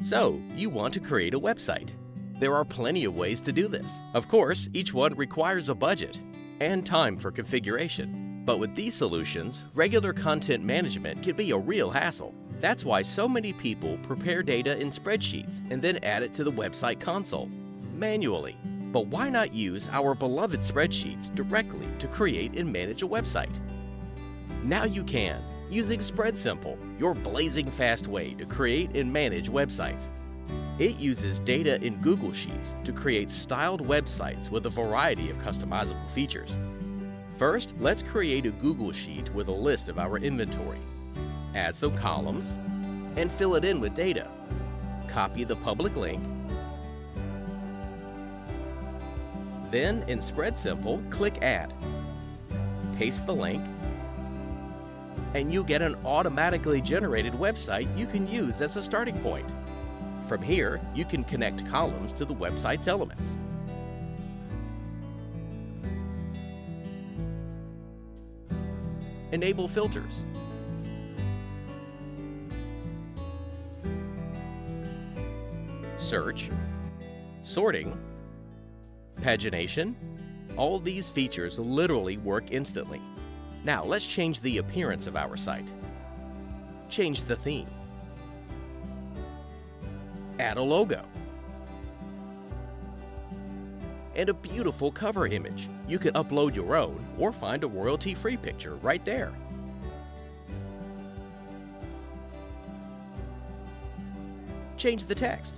So, you want to create a website. There are plenty of ways to do this. Of course, each one requires a budget and time for configuration. But with these solutions, regular content management can be a real hassle. That's why so many people prepare data in spreadsheets and then add it to the website console manually. But why not use our beloved spreadsheets directly to create and manage a website? Now you can, using SpreadSimple, your blazing fast way to create and manage websites. It uses data in Google Sheets to create styled websites with a variety of customizable features. First, let's create a Google Sheet with a list of our inventory. Add some columns and fill it in with data. Copy the public link. Then, in SpreadSimple, click Add. Paste the link, and you get an automatically generated website you can use as a starting point. From here, you can connect columns to the website's elements. Enable filters. Search, sorting, pagination. All these features literally work instantly. Now let's change the appearance of our site. Change the theme. Add a logo. And a beautiful cover image. You can upload your own or find a royalty-free picture right there. Change the text.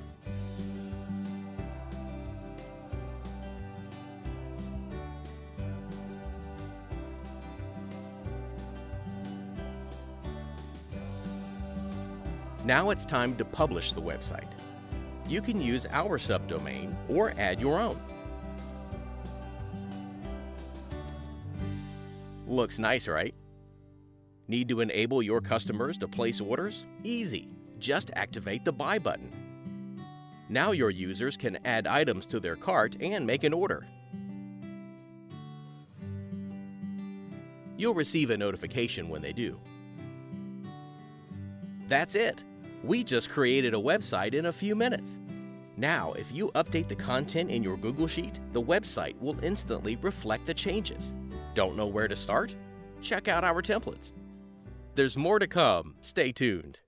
Now it's time to publish the website. You can use our subdomain or add your own. Looks nice, right? Need to enable your customers to place orders? Easy. Just activate the Buy button. Now your users can add items to their cart and make an order. You'll receive a notification when they do. That's it. We just created a website in a few minutes. Now, if you update the content in your Google Sheet, the website will instantly reflect the changes. Don't know where to start? Check out our templates. There's more to come. Stay tuned.